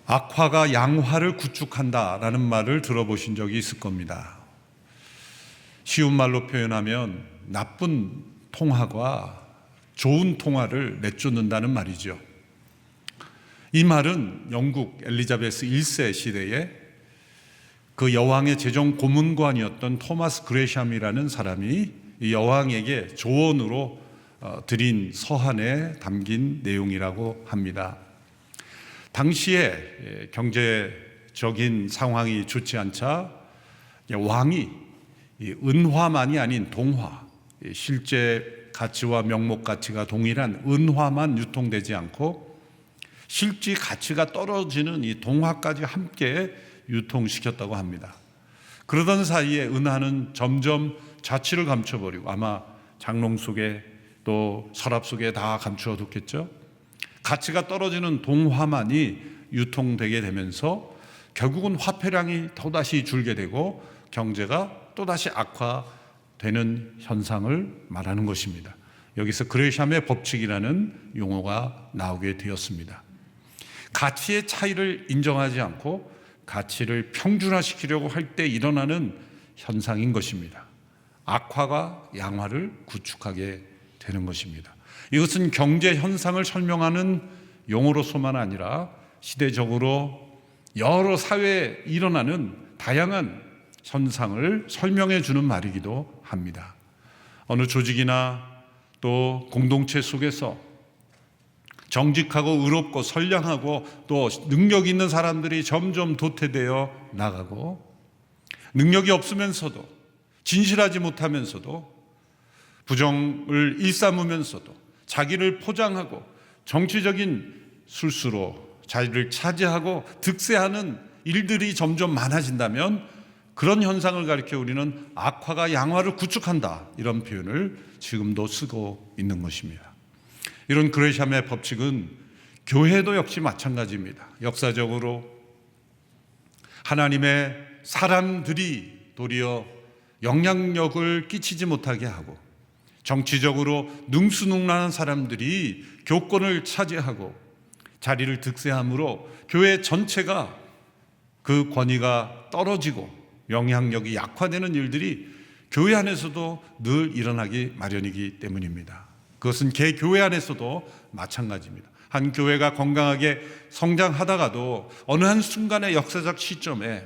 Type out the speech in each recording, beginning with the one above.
악화가 양화를 구축한다라는 말을 들어보신 적이 있을 겁니다. 쉬운 말로 표현하면 나쁜 통화가 좋은 통화를 내쫓는다는 말이죠. 이 말은 영국 엘리자베스 1세 시대에 그 여왕의 재정 고문관이었던 토마스 그레샴이라는 사람이 이 여왕에게 조언으로 드린 서한에 담긴 내용이라고 합니다. 당시에 경제적인 상황이 좋지 않자 왕이 은화만이 아닌 동화, 실제 가치와 명목 가치가 동일한 은화만 유통되지 않고 실제 가치가 떨어지는 이 동화까지 함께 유통시켰다고 합니다. 그러던 사이에 은화는 점점 자취를 감춰버리고 아마 장롱 속에 또 서랍 속에 다 감추어뒀겠죠. 가치가 떨어지는 동화만이 유통되게 되면서 결국은 화폐량이 또다시 줄게 되고 경제가 또다시 악화되는 현상을 말하는 것입니다. 여기서 그레샴의 법칙이라는 용어가 나오게 되었습니다. 가치의 차이를 인정하지 않고 가치를 평준화시키려고 할 때 일어나는 현상인 것입니다. 악화가 양화를 구축하게 되는 것입니다. 이것은 경제 현상을 설명하는 용어로서만 아니라 시대적으로 여러 사회에 일어나는 다양한 현상을 설명해 주는 말이기도 합니다. 어느 조직이나 또 공동체 속에서 정직하고 의롭고 선량하고 또 능력 있는 사람들이 점점 도태되어 나가고 능력이 없으면서도 진실하지 못하면서도 부정을 일삼으면서도 자기를 포장하고 정치적인 술수로 자리를 차지하고 득세하는 일들이 점점 많아진다면 그런 현상을 가리켜 우리는 악화가 양화를 구축한다, 이런 표현을 지금도 쓰고 있는 것입니다. 이런 그레샴의 법칙은 교회도 역시 마찬가지입니다. 역사적으로 하나님의 사람들이 도리어 영향력을 끼치지 못하게 하고 정치적으로 능수능란한 사람들이 교권을 차지하고 자리를 득세함으로 교회 전체가 그 권위가 떨어지고 영향력이 약화되는 일들이 교회 안에서도 늘 일어나기 마련이기 때문입니다. 그것은 개교회 안에서도 마찬가지입니다. 한 교회가 건강하게 성장하다가도 어느 한 순간의 역사적 시점에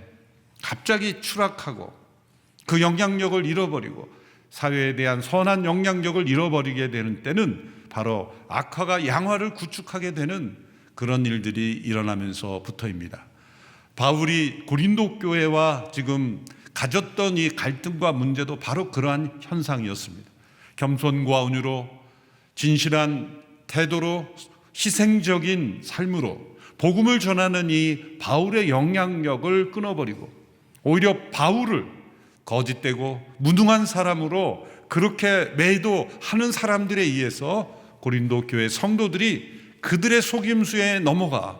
갑자기 추락하고 그 영향력을 잃어버리고 사회에 대한 선한 영향력을 잃어버리게 되는 때는 바로 악화가 양화를 구축하게 되는 그런 일들이 일어나면서부터입니다. 바울이 고린도 교회와 지금 가졌던 이 갈등과 문제도 바로 그러한 현상이었습니다. 겸손과 온유로 진실한 태도로 희생적인 삶으로 복음을 전하는 이 바울의 영향력을 끊어버리고 오히려 바울을 거짓되고 무능한 사람으로 그렇게 매도하는 사람들에 의해서 고린도 교회 성도들이 그들의 속임수에 넘어가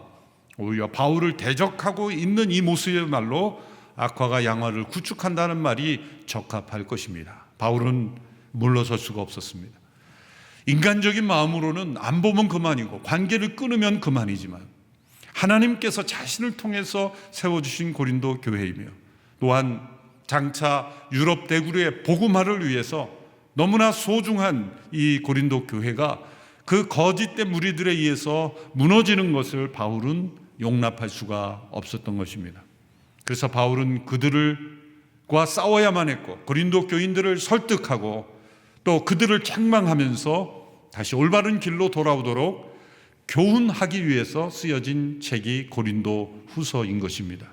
오히려 바울을 대적하고 있는 이 모습이야말로 악화가 양화를 구축한다는 말이 적합할 것입니다. 바울은 물러설 수가 없었습니다. 인간적인 마음으로는 안 보면 그만이고 관계를 끊으면 그만이지만 하나님께서 자신을 통해서 세워주신 고린도 교회이며 또한 장차 유럽 대구의 복음화를 위해서 너무나 소중한 이 고린도 교회가 그 거짓된 무리들에 의해서 무너지는 것을 바울은 용납할 수가 없었던 것입니다. 그래서 바울은 그들과 싸워야만 했고 고린도 교인들을 설득하고 또 그들을 책망하면서 다시 올바른 길로 돌아오도록 교훈하기 위해서 쓰여진 책이 고린도 후서인 것입니다.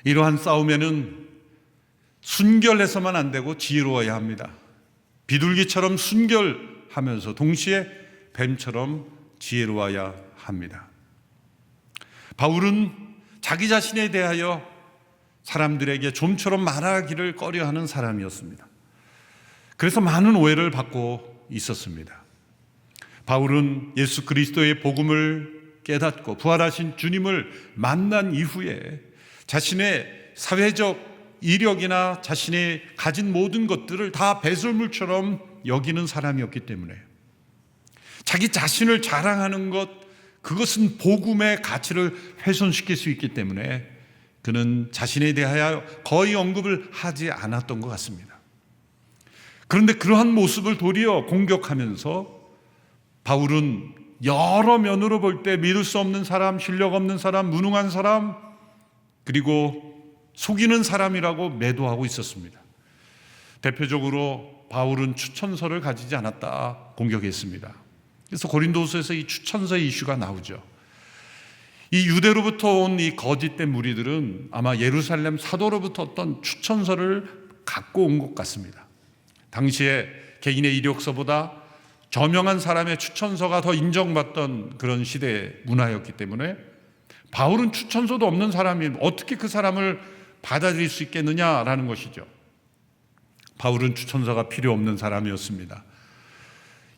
이러한 싸움에는 순결해서만 안 되고 지혜로워야 합니다. 비둘기처럼 순결하면서 동시에 뱀처럼 지혜로워야 합니다. 바울은 자기 자신에 대하여 사람들에게 좀처럼 말하기를 꺼려하는 사람이었습니다. 그래서 많은 오해를 받고 있었습니다. 바울은 예수 그리스도의 복음을 깨닫고 부활하신 주님을 만난 이후에 자신의 사회적 이력이나 자신의 가진 모든 것들을 다 배설물처럼 여기는 사람이었기 때문에 자기 자신을 자랑하는 것, 그것은 복음의 가치를 훼손시킬 수 있기 때문에 그는 자신에 대하여 거의 언급을 하지 않았던 것 같습니다. 그런데 그러한 모습을 도리어 공격하면서 바울은 여러 면으로 볼 때 믿을 수 없는 사람, 실력 없는 사람, 무능한 사람, 그리고 속이는 사람이라고 매도하고 있었습니다. 대표적으로 바울은 추천서를 가지지 않았다 공격했습니다. 그래서 고린도후서에서 이 추천서의 이슈가 나오죠. 이 유대로부터 온 이 거짓된 무리들은 아마 예루살렘 사도로부터 어떤 추천서를 갖고 온 것 같습니다. 당시에 개인의 이력서보다 저명한 사람의 추천서가 더 인정받던 그런 시대의 문화였기 때문에 바울은 추천서도 없는 사람이 어떻게 그 사람을 받아들일 수 있겠느냐라는 것이죠. 바울은 추천서가 필요 없는 사람이었습니다.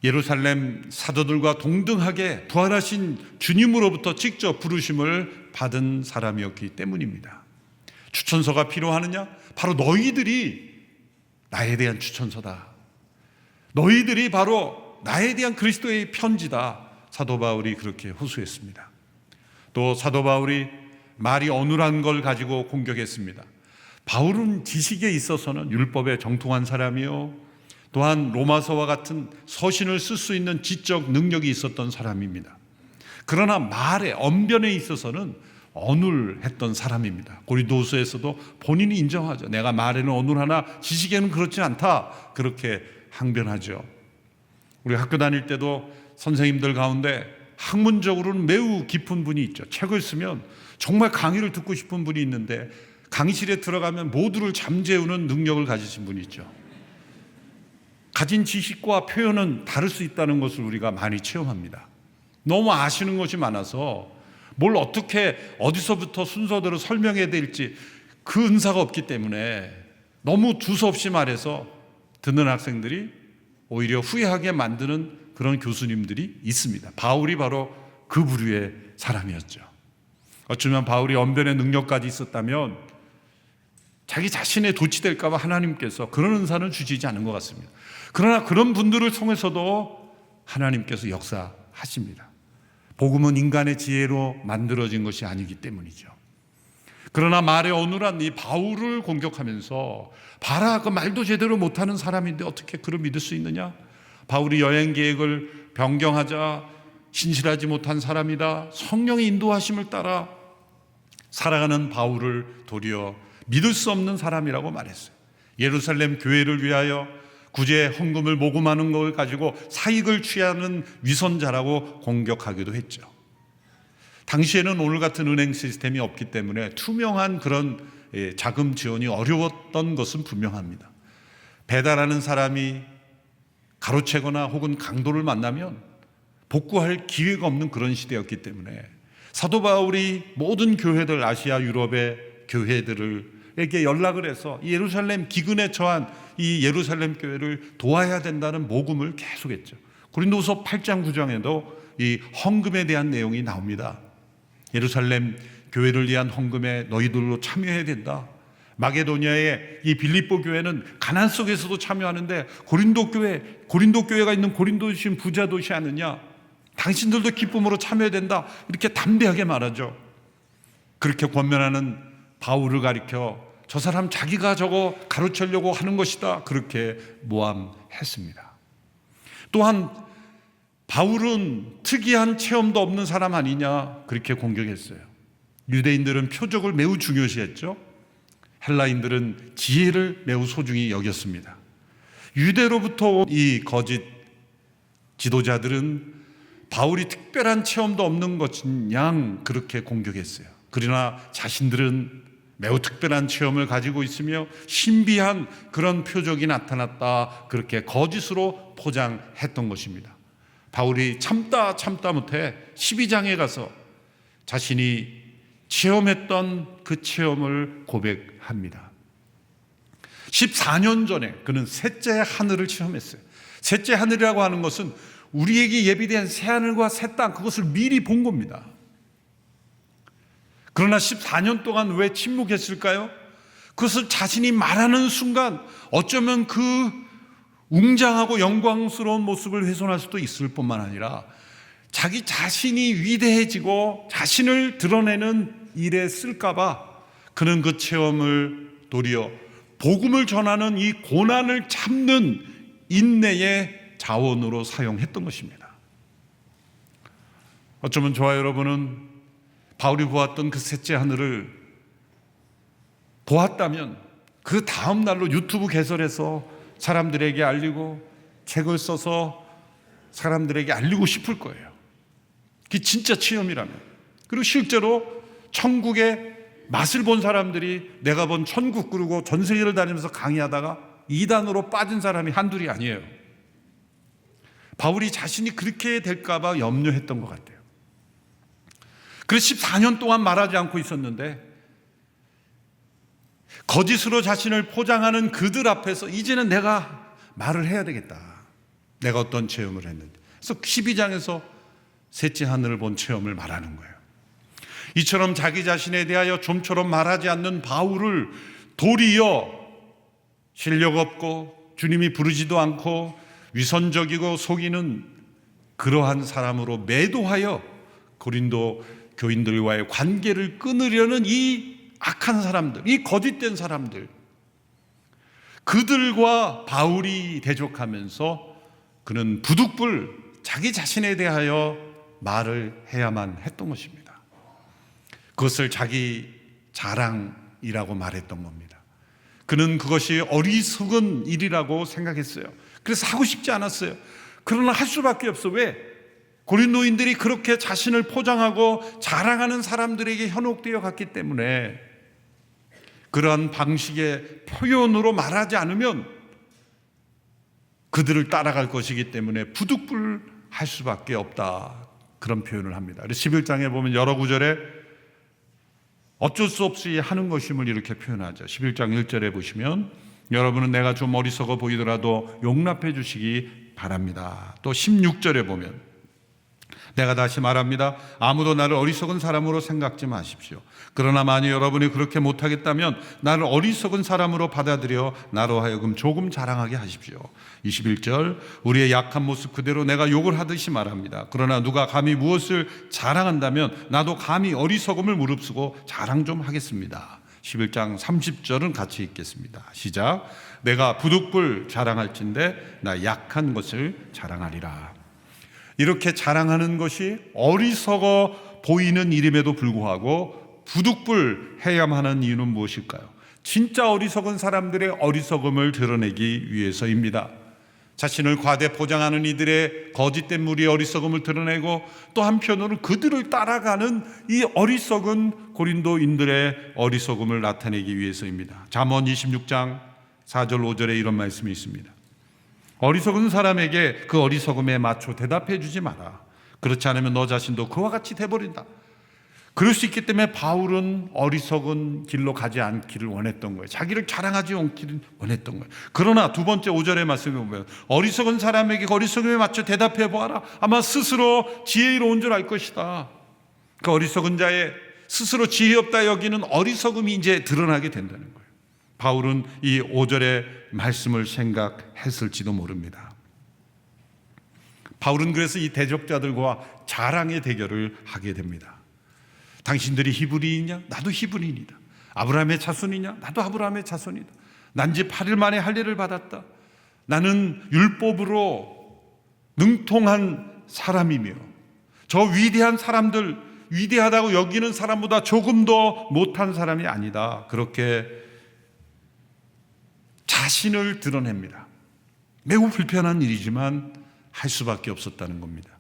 예루살렘 사도들과 동등하게 부활하신 주님으로부터 직접 부르심을 받은 사람이었기 때문입니다. 추천서가 필요하느냐? 바로 너희들이 나에 대한 추천서다. 너희들이 바로 나에 대한 그리스도의 편지다. 사도 바울이 그렇게 호소했습니다. 또 사도 바울이 말이 어눌한 걸 가지고 공격했습니다. 바울은 지식에 있어서는 율법에 정통한 사람이요, 또한 로마서와 같은 서신을 쓸 수 있는 지적 능력이 있었던 사람입니다. 그러나 말에 언변에 있어서는 어눌했던 사람입니다. 고린도후서에서도 본인이 인정하죠. 내가 말에는 어눌하나 지식에는 그렇지 않다, 그렇게 항변하죠. 우리 학교 다닐 때도 선생님들 가운데 학문적으로는 매우 깊은 분이 있죠. 책을 쓰면 정말 강의를 듣고 싶은 분이 있는데 강의실에 들어가면 모두를 잠재우는 능력을 가지신 분이 있죠. 가진 지식과 표현은 다를 수 있다는 것을 우리가 많이 체험합니다. 너무 아시는 것이 많아서 뭘 어떻게 어디서부터 순서대로 설명해야 될지 그 은사가 없기 때문에 너무 두서없이 말해서 듣는 학생들이 오히려 후회하게 만드는 그런 교수님들이 있습니다. 바울이 바로 그 부류의 사람이었죠. 어쩌면 바울이 언변의 능력까지 있었다면 자기 자신에 도취될까 봐 하나님께서 그런 은사는 주시지 않은 것 같습니다. 그러나 그런 분들을 통해서도 하나님께서 역사하십니다. 복음은 인간의 지혜로 만들어진 것이 아니기 때문이죠. 그러나 말에 어눌한 이 바울을 공격하면서 봐라, 그 말도 제대로 못하는 사람인데 어떻게 그를 믿을 수 있느냐? 바울이 여행 계획을 변경하자 신실하지 못한 사람이다, 성령의 인도하심을 따라 살아가는 바울을 도리어 믿을 수 없는 사람이라고 말했어요. 예루살렘 교회를 위하여 구제 헌금을 모금하는 걸 가지고 사익을 취하는 위선자라고 공격하기도 했죠. 당시에는 오늘 같은 은행 시스템이 없기 때문에 투명한 그런 자금 지원이 어려웠던 것은 분명합니다. 배달하는 사람이 가로채거나 혹은 강도를 만나면 복구할 기회가 없는 그런 시대였기 때문에 사도 바울이 모든 교회들, 아시아 유럽의 교회들에게 연락을 해서 예루살렘 기근에 처한 이 예루살렘 교회를 도와야 된다는 모금을 계속했죠. 고린도후서 8장 9장에도 이 헌금에 대한 내용이 나옵니다. 예루살렘 교회를 위한 헌금에 너희들로 참여해야 된다. 마게도니아의 이 빌립보 교회는 가난 속에서도 참여하는데 고린도 교회가 있는 고린도 도시는 부자 도시 아니냐? 당신들도 기쁨으로 참여해야 된다. 이렇게 담대하게 말하죠. 그렇게 권면하는 바울을 가리켜 저 사람 자기가 저거 가르치려고 하는 것이다, 그렇게 모함했습니다. 또한 바울은 특이한 체험도 없는 사람 아니냐, 그렇게 공격했어요. 유대인들은 표적을 매우 중요시했죠. 헬라인들은 지혜를 매우 소중히 여겼습니다. 유대로부터 온 이 거짓 지도자들은 바울이 특별한 체험도 없는 것인 양 그렇게 공격했어요. 그러나 자신들은 매우 특별한 체험을 가지고 있으며 신비한 그런 표적이 나타났다, 그렇게 거짓으로 포장했던 것입니다. 바울이 참다 못해 12장에 가서 자신이 체험했던 그 체험을 고백합니다. 14년 전에 그는 셋째 하늘을 체험했어요. 셋째 하늘이라고 하는 것은 우리에게 예비된 새 하늘과 새 땅, 그것을 미리 본 겁니다. 그러나 14년 동안 왜 침묵했을까요? 그것을 자신이 말하는 순간 어쩌면 그 웅장하고 영광스러운 모습을 훼손할 수도 있을 뿐만 아니라 자기 자신이 위대해지고 자신을 드러내는 일에 쓸까봐 그는 그 체험을 도리어 복음을 전하는 이 고난을 참는 인내의 자원으로 사용했던 것입니다. 어쩌면 저와 여러분은 바울이 보았던 그 셋째 하늘을 보았다면 그 다음 날로 유튜브 개설해서 사람들에게 알리고 책을 써서 사람들에게 알리고 싶을 거예요. 그게 진짜 체험이라면. 그리고 실제로 천국의 맛을 본 사람들이 내가 본 천국 그러고 전 세계를 다니면서 강의하다가 이단으로 빠진 사람이 한둘이 아니에요. 바울이 자신이 그렇게 될까 봐 염려했던 것 같아요. 그래서 14년 동안 말하지 않고 있었는데 거짓으로 자신을 포장하는 그들 앞에서 이제는 내가 말을 해야 되겠다. 내가 어떤 체험을 했는지. 그래서 12장에서 셋째 하늘을 본 체험을 말하는 거예요. 이처럼 자기 자신에 대하여 좀처럼 말하지 않는 바울을 도리어 실력 없고 주님이 부르지도 않고 위선적이고 속이는 그러한 사람으로 매도하여 고린도 교인들과의 관계를 끊으려는 이 악한 사람들, 이 거짓된 사람들, 그들과 바울이 대적하면서 그는 부득불 자기 자신에 대하여 말을 해야만 했던 것입니다. 그것을 자기 자랑이라고 말했던 겁니다. 그는 그것이 어리석은 일이라고 생각했어요. 그래서 하고 싶지 않았어요. 그러나 할 수밖에 없어. 왜? 고린도인들이 그렇게 자신을 포장하고 자랑하는 사람들에게 현혹되어 갔기 때문에 그러한 방식의 표현으로 말하지 않으면 그들을 따라갈 것이기 때문에 부득불 할 수밖에 없다. 그런 표현을 합니다. 11장에 보면 여러 구절에 어쩔 수 없이 하는 것임을 이렇게 표현하죠. 11장 1절에 보시면 여러분은 내가 좀 어리석어 보이더라도 용납해 주시기 바랍니다. 또 16절에 보면 내가 다시 말합니다. 아무도 나를 어리석은 사람으로 생각지 마십시오. 그러나 만약 여러분이 그렇게 못하겠다면 나를 어리석은 사람으로 받아들여 나로 하여금 조금 자랑하게 하십시오. 21절 우리의 약한 모습 그대로 내가 욕을 하듯이 말합니다. 그러나 누가 감히 무엇을 자랑한다면 나도 감히 어리석음을 무릅쓰고 자랑 좀 하겠습니다. 11장 30절은 같이 읽겠습니다. 시작. 내가 부득불 자랑할진대 나 약한 것을 자랑하리라. 이렇게 자랑하는 것이 어리석어 보이는 일임에도 불구하고 부득불 해야만 하는 이유는 무엇일까요? 진짜 어리석은 사람들의 어리석음을 드러내기 위해서입니다. 자신을 과대 포장하는 이들의 거짓된 무리의 어리석음을 드러내고 또 한편으로는 그들을 따라가는 이 어리석은 고린도인들의 어리석음을 나타내기 위해서입니다. 잠언 26장 4절 5절에 이런 말씀이 있습니다. 어리석은 사람에게 그 어리석음에 맞춰 대답해 주지 마라. 그렇지 않으면 너 자신도 그와 같이 돼버린다. 그럴 수 있기 때문에 바울은 어리석은 길로 가지 않기를 원했던 거예요. 자기를 자랑하지 않기를 원했던 거예요. 그러나 두 번째 5절의 말씀에 보면 어리석은 사람에게 어리석음에 맞춰 대답해 보아라. 아마 스스로 지혜로운 줄 알 것이다. 그 어리석은 자의 스스로 지혜 없다 여기는 어리석음이 이제 드러나게 된다는 거예요. 바울은 이 5절의 말씀을 생각했을지도 모릅니다. 바울은 그래서 이 대적자들과 자랑의 대결을 하게 됩니다. 당신들이 히브리인이냐? 나도 히브리인이다. 아브라함의 자손이냐? 나도 아브라함의 자손이다. 난 지 8일 만에 할례를 받았다. 나는 율법으로 능통한 사람이며 저 위대한 사람들, 위대하다고 여기는 사람보다 조금 더 못한 사람이 아니다. 그렇게 자신을 드러냅니다. 매우 불편한 일이지만 할 수밖에 없었다는 겁니다.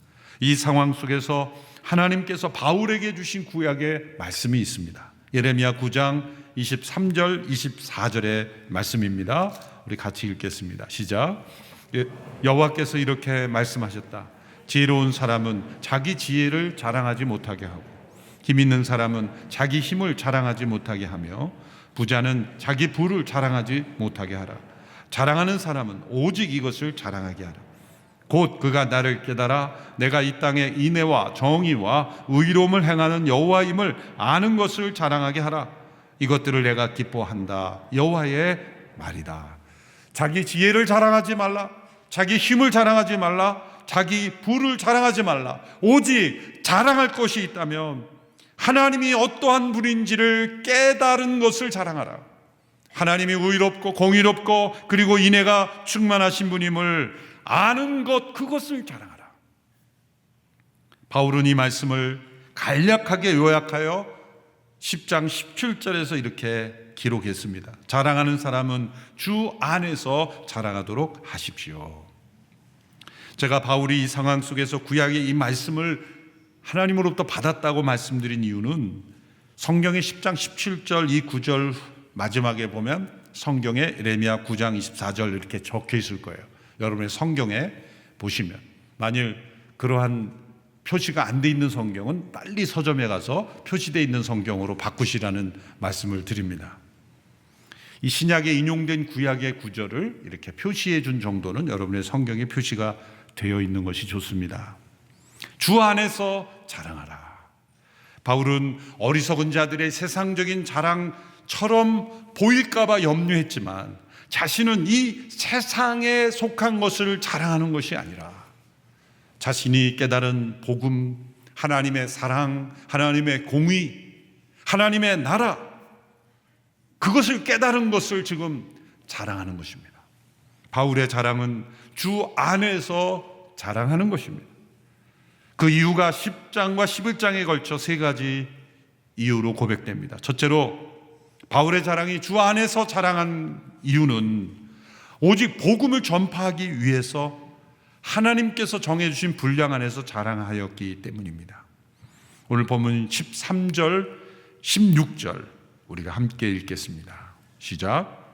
이 상황 속에서 하나님께서 바울에게 주신 구약의 말씀이 있습니다. 예레미야 9장 23절 24절의 말씀입니다. 우리 같이 읽겠습니다. 시작. 여호와께서 이렇게 말씀하셨다. 지혜로운 사람은 자기 지혜를 자랑하지 못하게 하고 힘 있는 사람은 자기 힘을 자랑하지 못하게 하며 부자는 자기 부를 자랑하지 못하게 하라. 자랑하는 사람은 오직 이것을 자랑하게 하라. 곧 그가 나를 깨달아 내가 이 땅에 인애와 정의와 의로움을 행하는 여호와임을 아는 것을 자랑하게 하라. 이것들을 내가 기뻐한다. 여호와의 말이다. 자기 지혜를 자랑하지 말라. 자기 힘을 자랑하지 말라. 자기 부를 자랑하지 말라. 오직 자랑할 것이 있다면 하나님이 어떠한 분인지를 깨달은 것을 자랑하라. 하나님이 의롭고 공의롭고 그리고 인애가 충만하신 분임을 아는 것, 그것을 자랑하라. 바울은 이 말씀을 간략하게 요약하여 10장 17절에서 이렇게 기록했습니다. 자랑하는 사람은 주 안에서 자랑하도록 하십시오. 제가 바울이 이 상황 속에서 구약의 이 말씀을 하나님으로부터 받았다고 말씀드린 이유는 성경의 10장 17절 이 구절 마지막에 보면 성경에 에레미야 9장 24절 이렇게 적혀 있을 거예요. 여러분의 성경에 보시면, 만일 그러한 표시가 안 돼 있는 성경은 빨리 서점에 가서 표시되어 있는 성경으로 바꾸시라는 말씀을 드립니다. 이 신약에 인용된 구약의 구절을 이렇게 표시해 준 정도는 여러분의 성경에 표시가 되어 있는 것이 좋습니다. 주 안에서 자랑하라. 바울은 어리석은 자들의 세상적인 자랑처럼 보일까봐 염려했지만 자신은 이 세상에 속한 것을 자랑하는 것이 아니라 자신이 깨달은 복음, 하나님의 사랑, 하나님의 공의, 하나님의 나라, 그것을 깨달은 것을 지금 자랑하는 것입니다. 바울의 자랑은 주 안에서 자랑하는 것입니다. 그 이유가 10장과 11장에 걸쳐 세 가지 이유로 고백됩니다. 첫째로 바울의 자랑이 주 안에서 자랑한 이유는 오직 복음을 전파하기 위해서 하나님께서 정해주신 분량 안에서 자랑하였기 때문입니다. 오늘 본문 13절, 16절 우리가 함께 읽겠습니다. 시작.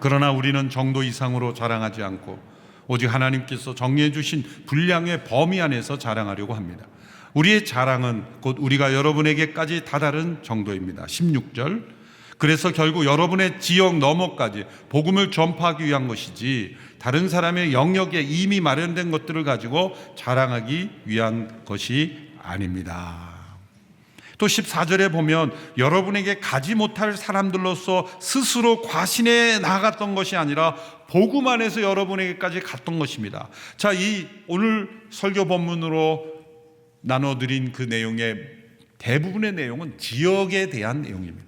그러나 우리는 정도 이상으로 자랑하지 않고 오직 하나님께서 정해주신 분량의 범위 안에서 자랑하려고 합니다. 우리의 자랑은 곧 우리가 여러분에게까지 다다른 정도입니다. 16절. 그래서 결국 여러분의 지역 너머까지 복음을 전파하기 위한 것이지 다른 사람의 영역에 이미 마련된 것들을 가지고 자랑하기 위한 것이 아닙니다. 또 14절에 보면 여러분에게 가지 못할 사람들로서 스스로 과신해 나갔던 것이 아니라 복음 안에서 여러분에게까지 갔던 것입니다. 자, 이 오늘 설교 본문으로 나눠드린 그 내용의 대부분의 내용은 지역에 대한 내용입니다.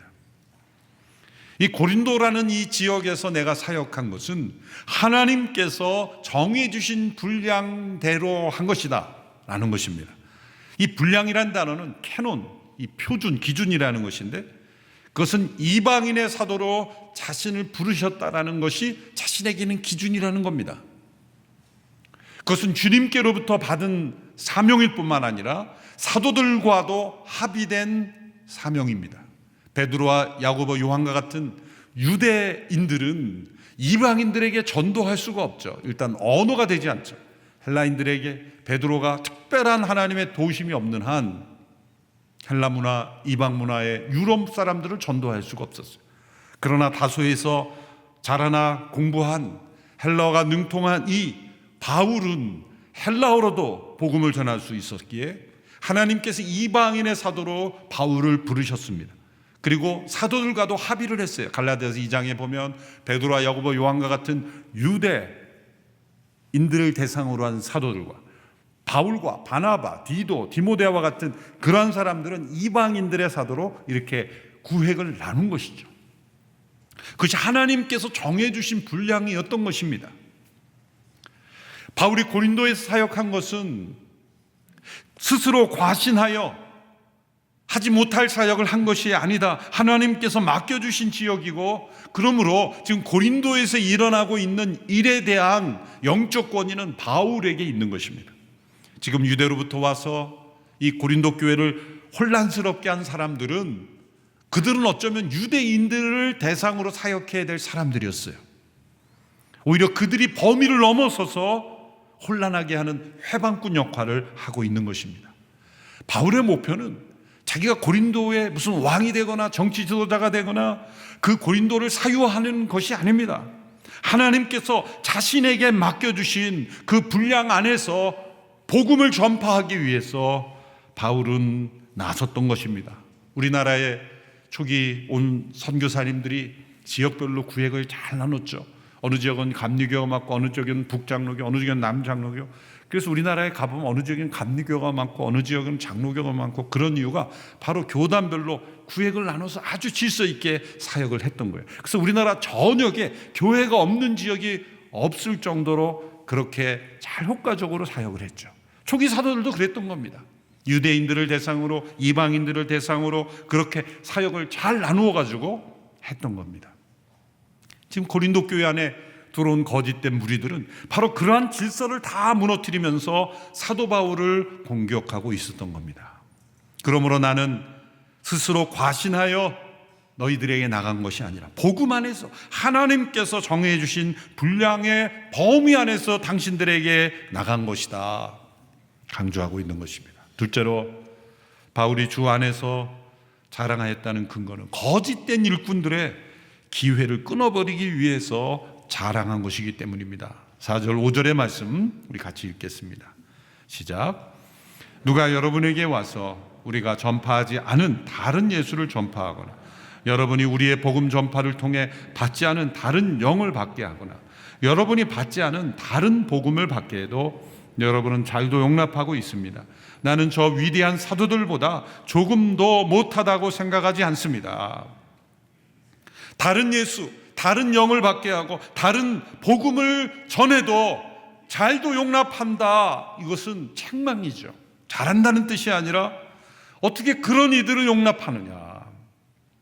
이 고린도라는 이 지역에서 내가 사역한 것은 하나님께서 정해주신 분량대로 한 것이다 라는 것입니다. 이 분량이란 단어는 캐논, 이 표준, 기준이라는 것인데 그것은 이방인의 사도로 자신을 부르셨다라는 것이 자신에게는 기준이라는 겁니다. 그것은 주님께로부터 받은 사명일 뿐만 아니라 사도들과도 합의된 사명입니다. 베드로와 야고보, 요한과 같은 유대인들은 이방인들에게 전도할 수가 없죠. 일단 언어가 되지 않죠. 헬라인들에게 베드로가 특별한 하나님의 도우심이 없는 한 헬라 문화, 이방 문화의 유럽 사람들을 전도할 수가 없었어요. 그러나 다소에서 자라나 공부한 헬라어가 능통한 이 바울은 헬라어로도 복음을 전할 수 있었기에 하나님께서 이방인의 사도로 바울을 부르셨습니다. 그리고 사도들과도 합의를 했어요. 갈라디아서 2장에 보면 베드로와 야고보, 요한과 같은 유대인들을 대상으로 한 사도들과 바울과 바나바, 디도, 디모데와 같은 그러한 사람들은 이방인들의 사도로 이렇게 구획을 나눈 것이죠. 그것이 하나님께서 정해주신 분량이었던 것입니다. 바울이 고린도에서 사역한 것은 스스로 과신하여 하지 못할 사역을 한 것이 아니다. 하나님께서 맡겨주신 지역이고 그러므로 지금 고린도에서 일어나고 있는 일에 대한 영적 권위는 바울에게 있는 것입니다. 지금 유대로부터 와서 이 고린도 교회를 혼란스럽게 한 사람들은 그들은 어쩌면 유대인들을 대상으로 사역해야 될 사람들이었어요. 오히려 그들이 범위를 넘어서서 혼란하게 하는 회방꾼 역할을 하고 있는 것입니다. 바울의 목표는 자기가 고린도의 무슨 왕이 되거나 정치 지도자가 되거나 그 고린도를 사유하는 것이 아닙니다. 하나님께서 자신에게 맡겨주신 그 분량 안에서 복음을 전파하기 위해서 바울은 나섰던 것입니다. 우리나라의 초기 온 선교사님들이 지역별로 구획을 잘 나눴죠. 어느 지역은 감리교가 맞고 어느 지역은 북장로교, 어느 지역은 남장로교. 그래서 우리나라에 가보면 어느 지역은 감리교가 많고 어느 지역은 장로교가 많고 그런 이유가 바로 교단별로 구획을 나눠서 아주 질서 있게 사역을 했던 거예요. 그래서 우리나라 전역에 교회가 없는 지역이 없을 정도로 그렇게 잘 효과적으로 사역을 했죠. 초기 사도들도 그랬던 겁니다. 유대인들을 대상으로 이방인들을 대상으로 그렇게 사역을 잘 나누어 가지고 했던 겁니다. 지금 고린도 교회 안에 들어온 거짓된 무리들은 바로 그러한 질서를 다 무너뜨리면서 사도 바울을 공격하고 있었던 겁니다. 그러므로 나는 스스로 과신하여 너희들에게 나간 것이 아니라 복음 안에서 하나님께서 정해 주신 분량의 범위 안에서 당신들에게 나간 것이다 강조하고 있는 것입니다. 둘째로 바울이 주 안에서 자랑하였다는 근거는 거짓된 일꾼들의 기회를 끊어버리기 위해서 자랑한 것이기 때문입니다. 4절 5절의 말씀 우리 같이 읽겠습니다. 시작. 누가 여러분에게 와서 우리가 전파하지 않은 다른 예수를 전파하거나 여러분이 우리의 복음 전파를 통해 받지 않은 다른 영을 받게 하거나 여러분이 받지 않은 다른 복음을 받게 해도 여러분은 잘도 용납하고 있습니다. 나는 저 위대한 사도들보다 조금도 못하다고 생각하지 않습니다. 다른 예수, 다른 영을 받게 하고 다른 복음을 전해도 잘도 용납한다. 이것은 책망이죠. 잘한다는 뜻이 아니라 어떻게 그런 이들을 용납하느냐.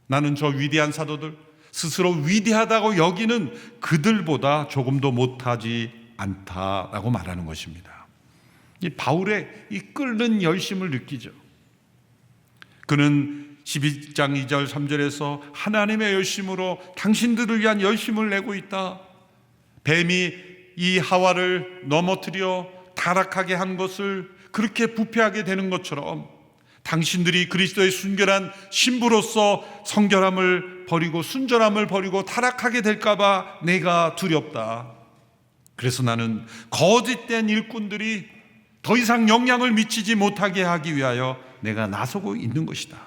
나는 저 위대한 사도들, 스스로 위대하다고 여기는 그들보다 조금도 못하지 않다라고 말하는 것입니다. 이 바울의 이 끓는 열심을 느끼죠. 그는 12장 2절 3절에서 하나님의 열심으로 당신들을 위한 열심을 내고 있다. 뱀이 이 하와를 넘어뜨려 타락하게 한 것을 그렇게 부패하게 되는 것처럼 당신들이 그리스도의 순결한 신부로서 성결함을 버리고 순전함을 버리고 타락하게 될까 봐 내가 두렵다. 그래서 나는 거짓된 일꾼들이 더 이상 영향을 미치지 못하게 하기 위하여 내가 나서고 있는 것이다.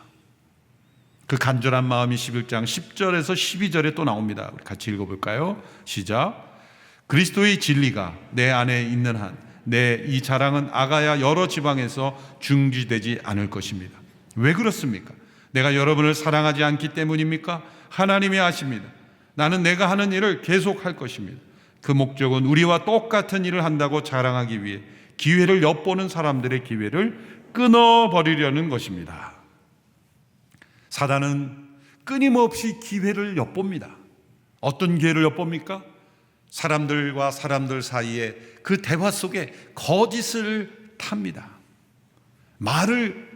그 간절한 마음이 11장 10절에서 12절에 또 나옵니다. 우리 같이 읽어볼까요? 시작. 그리스도의 진리가 내 안에 있는 한 내 이 자랑은 아가야 여러 지방에서 중지되지 않을 것입니다. 왜 그렇습니까? 내가 여러분을 사랑하지 않기 때문입니까? 하나님이 아십니다. 나는 내가 하는 일을 계속할 것입니다. 그 목적은 우리와 똑같은 일을 한다고 자랑하기 위해 기회를 엿보는 사람들의 기회를 끊어버리려는 것입니다. 사단은 끊임없이 기회를 엿봅니다. 어떤 기회를 엿봅니까? 사람들과 사람들 사이에 그 대화 속에 거짓을 탑니다. 말을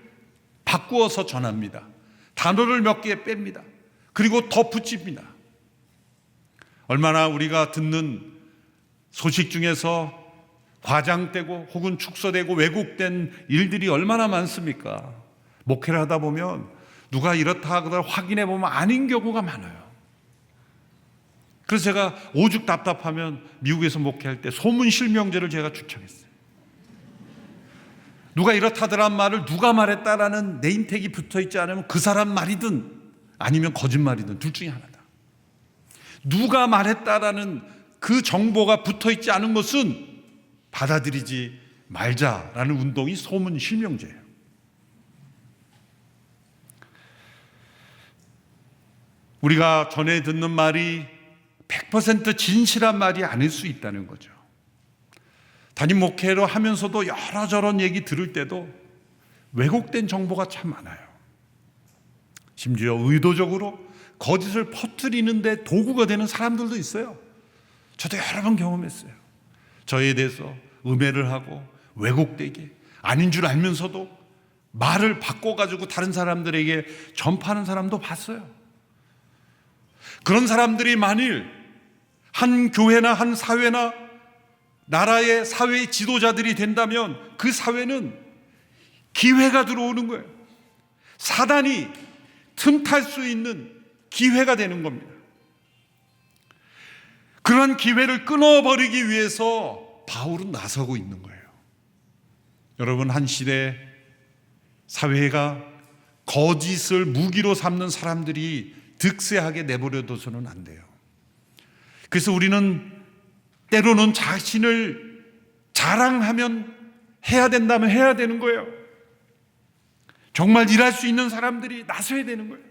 바꾸어서 전합니다. 단어를 몇 개 뺍니다. 그리고 덧붙입니다. 얼마나 우리가 듣는 소식 중에서 과장되고 혹은 축소되고 왜곡된 일들이 얼마나 많습니까? 목회를 하다 보면 누가 이렇다 하거나 확인해 보면 아닌 경우가 많아요. 그래서 제가 오죽 답답하면 미국에서 목회할 때 소문 실명제를 제가 추천했어요. 누가 이렇다더란 말을 누가 말했다라는 네임택이 붙어있지 않으면 그 사람 말이든 아니면 거짓말이든 둘 중에 하나다. 누가 말했다라는 그 정보가 붙어있지 않은 것은 받아들이지 말자라는 운동이 소문 실명제예요. 우리가 전해 듣는 말이 100% 진실한 말이 아닐 수 있다는 거죠. 담임 목회로 하면서도 여러저런 얘기 들을 때도 왜곡된 정보가 참 많아요. 심지어 의도적으로 거짓을 퍼뜨리는데 도구가 되는 사람들도 있어요. 저도 여러 번 경험했어요. 저에 대해서 음해를 하고 왜곡되게 아닌 줄 알면서도 말을 바꿔가지고 다른 사람들에게 전파하는 사람도 봤어요. 그런 사람들이 만일 한 교회나 한 사회나 나라의 사회의 지도자들이 된다면 그 사회는 기회가 들어오는 거예요. 사단이 틈탈 수 있는 기회가 되는 겁니다. 그런 기회를 끊어버리기 위해서 바울은 나서고 있는 거예요. 여러분, 한 시대 사회가 거짓을 무기로 삼는 사람들이 득세하게 내버려둬서는 안 돼요. 그래서 우리는 때로는 자신을 자랑하면 해야 된다면 해야 되는 거예요. 정말 일할 수 있는 사람들이 나서야 되는 거예요.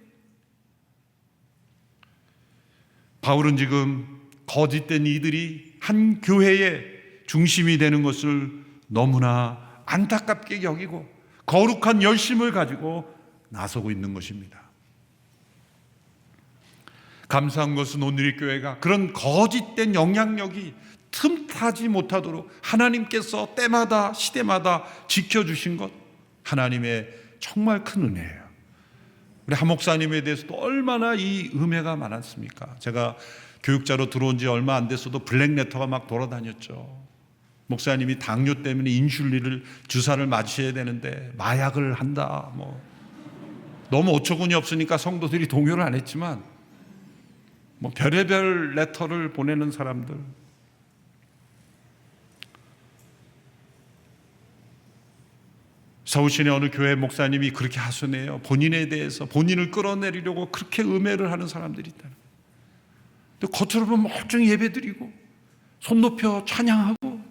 바울은 지금 거짓된 이들이 한 교회의 중심이 되는 것을 너무나 안타깝게 여기고 거룩한 열심을 가지고 나서고 있는 것입니다. 감사한 것은 오늘 이 교회가 그런 거짓된 영향력이 틈타지 못하도록 하나님께서 때마다 시대마다 지켜주신 것, 하나님의 정말 큰 은혜예요. 우리 한 목사님에 대해서도 얼마나 이 은혜가 많았습니까? 제가 교육자로 들어온 지 얼마 안 됐어도 블랙레터가 막 돌아다녔죠. 목사님이 당뇨 때문에 인슐린을 주사를 맞으셔야 되는데 마약을 한다, 너무 어처구니 없으니까 성도들이 동요를 안 했지만 별의별 레터를 보내는 사람들. 서울시내 어느 교회 목사님이 그렇게 하소연해요. 본인에 대해서 본인을 끌어내리려고 그렇게 음해를 하는 사람들이 있다는. 근데 겉으로 보면 멀쩡히 예배드리고 손 높여 찬양하고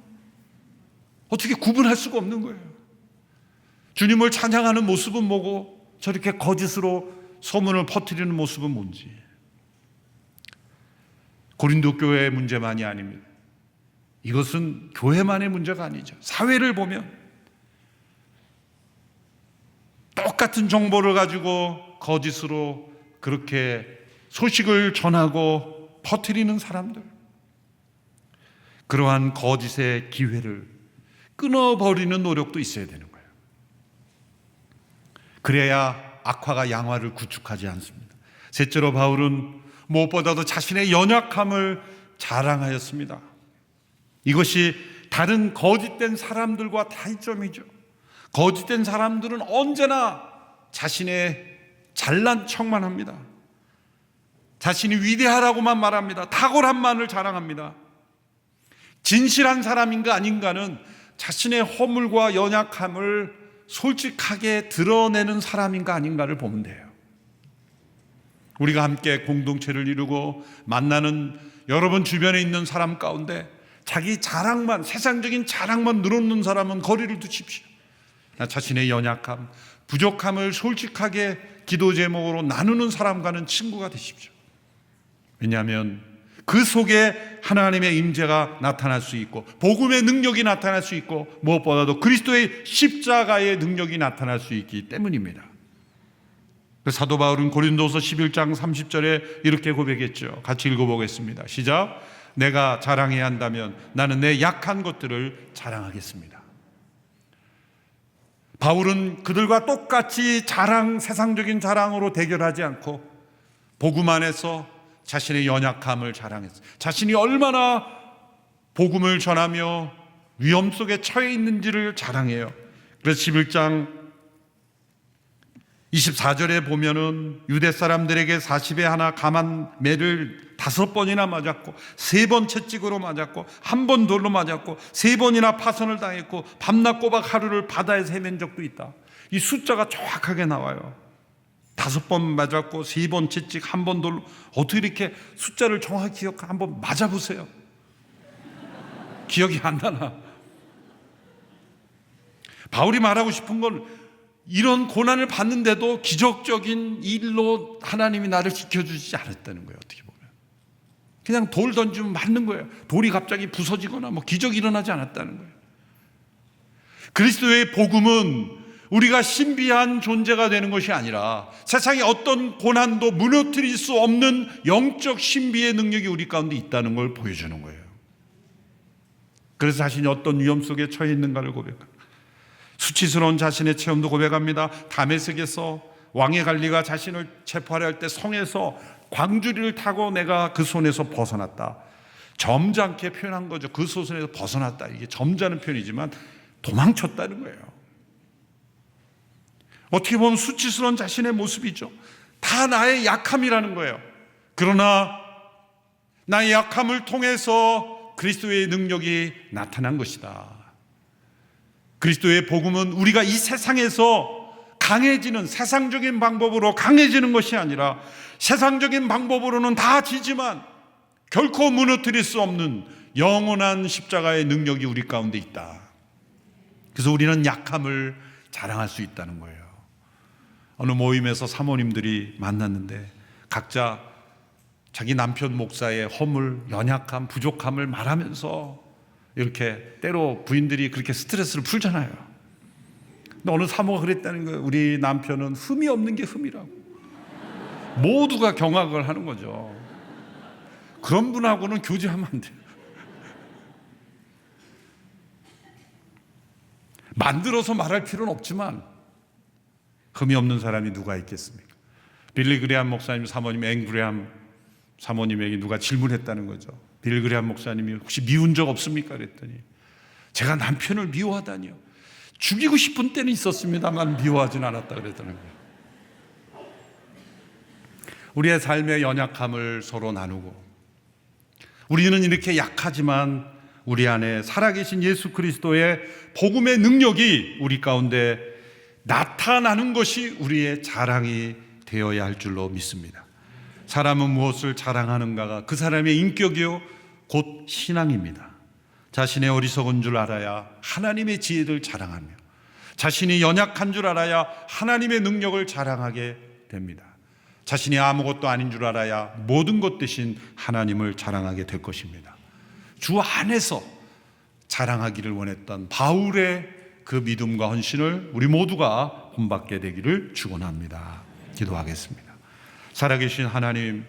어떻게 구분할 수가 없는 거예요. 주님을 찬양하는 모습은 뭐고 저렇게 거짓으로 소문을 퍼뜨리는 모습은 뭔지. 고린도 교회의 문제만이 아닙니다. 이것은 교회만의 문제가 아니죠. 사회를 보면 똑같은 정보를 가지고 거짓으로 그렇게 소식을 전하고 퍼뜨리는 사람들, 그러한 거짓의 기회를 끊어버리는 노력도 있어야 되는 거예요. 그래야 악화가 양화를 구축하지 않습니다. 셋째로 바울은 무엇보다도 자신의 연약함을 자랑하였습니다. 이것이 다른 거짓된 사람들과 타이점이죠. 거짓된 사람들은 언제나 자신의 잘난 척만 합니다. 자신이 위대하라고만 말합니다. 탁월함만을 자랑합니다. 진실한 사람인가 아닌가는 자신의 허물과 연약함을 솔직하게 드러내는 사람인가 아닌가를 보면 돼요. 우리가 함께 공동체를 이루고 만나는 여러분 주변에 있는 사람 가운데 자기 자랑만, 세상적인 자랑만 늘어놓는 사람은 거리를 두십시오. 자신의 연약함, 부족함을 솔직하게 기도 제목으로 나누는 사람과는 친구가 되십시오. 왜냐하면 그 속에 하나님의 임재가 나타날 수 있고 복음의 능력이 나타날 수 있고 무엇보다도 그리스도의 십자가의 능력이 나타날 수 있기 때문입니다. 사도 바울은 고린도서 11장 30절에 이렇게 고백했죠. 같이 읽어보겠습니다. 시작. 내가 자랑해야 한다면 나는 내 약한 것들을 자랑하겠습니다. 바울은 그들과 똑같이 세상적인 자랑으로 대결하지 않고 복음 안에서 자신의 연약함을 자랑했어요. 자신이 얼마나 복음을 전하며 위험 속에 처해 있는지를 자랑해요. 그래서 11장 24절에 보면은 유대 사람들에게 40에 하나 감한 매를 5번이나 맞았고 3번 채찍으로 맞았고 1번 돌로 맞았고 3번이나 파선을 당했고 밤낮 꼬박 하루를 바다에서 헤맨 적도 있다. 이 숫자가 정확하게 나와요. 5번 맞았고 3번 채찍 1번 돌로. 어떻게 이렇게 숫자를 정확히 기억하? 한번 맞아보세요. 기억이 안 나나? 바울이 말하고 싶은 건 이런 고난을 받는데도 기적적인 일로 하나님이 나를 지켜주지 않았다는 거예요. 어떻게 보면 그냥 돌 던지면 맞는 거예요. 돌이 갑자기 부서지거나 기적이 일어나지 않았다는 거예요. 그리스도의 복음은 우리가 신비한 존재가 되는 것이 아니라 세상의 어떤 고난도 무너뜨릴 수 없는 영적 신비의 능력이 우리 가운데 있다는 걸 보여주는 거예요. 그래서 자신이 어떤 위험 속에 처해 있는가를 고백합니다. 수치스러운 자신의 체험도 고백합니다. 다메섹에서 왕의 관리가 자신을 체포하려 할 때 성에서 광주리를 타고 내가 그 손에서 벗어났다. 점잖게 표현한 거죠. 그 손에서 벗어났다. 이게 점잖은 표현이지만 도망쳤다는 거예요. 어떻게 보면 수치스러운 자신의 모습이죠. 다 나의 약함이라는 거예요. 그러나 나의 약함을 통해서 그리스도의 능력이 나타난 것이다. 그리스도의 복음은 우리가 이 세상에서 강해지는, 세상적인 방법으로 강해지는 것이 아니라 세상적인 방법으로는 다 지지만 결코 무너뜨릴 수 없는 영원한 십자가의 능력이 우리 가운데 있다. 그래서 우리는 약함을 자랑할 수 있다는 거예요. 어느 모임에서 사모님들이 만났는데 각자 자기 남편 목사의 허물, 연약함, 부족함을 말하면서 이렇게 때로 부인들이 그렇게 스트레스를 풀잖아요. 근데 어느 사모가 그랬다는 거예요. 우리 남편은 흠이 없는 게 흠이라고. 모두가 경악을 하는 거죠. 그런 분하고는 교제하면 안 돼요. 만들어서 말할 필요는 없지만 흠이 없는 사람이 누가 있겠습니까? 빌리 그레함 목사님 사모님 앵 그레함 사모님에게 누가 질문했다는 거죠. 빌리 그레함 목사님이 혹시 미운 적 없습니까? 그랬더니 제가 남편을 미워하다니요. 죽이고 싶은 때는 있었습니다만 미워하진 않았다 그랬다는 거예요. 우리의 삶의 연약함을 서로 나누고 우리는 이렇게 약하지만 우리 안에 살아계신 예수 그리스도의 복음의 능력이 우리 가운데 나타나는 것이 우리의 자랑이 되어야 할 줄로 믿습니다. 사람은 무엇을 자랑하는가가 그 사람의 인격이요 곧 신앙입니다. 자신의 어리석은 줄 알아야 하나님의 지혜를 자랑하며 자신이 연약한 줄 알아야 하나님의 능력을 자랑하게 됩니다. 자신이 아무것도 아닌 줄 알아야 모든 것 대신 하나님을 자랑하게 될 것입니다. 주 안에서 자랑하기를 원했던 바울의 그 믿음과 헌신을 우리 모두가 본받게 되기를 축원합니다. 기도하겠습니다. 살아계신 하나님,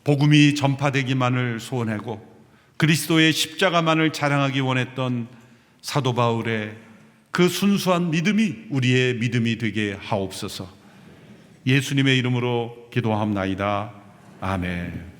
복음이 전파되기만을 소원하고 그리스도의 십자가만을 자랑하기 원했던 사도 바울의 그 순수한 믿음이 우리의 믿음이 되게 하옵소서. 예수님의 이름으로 기도합나이다. 아멘.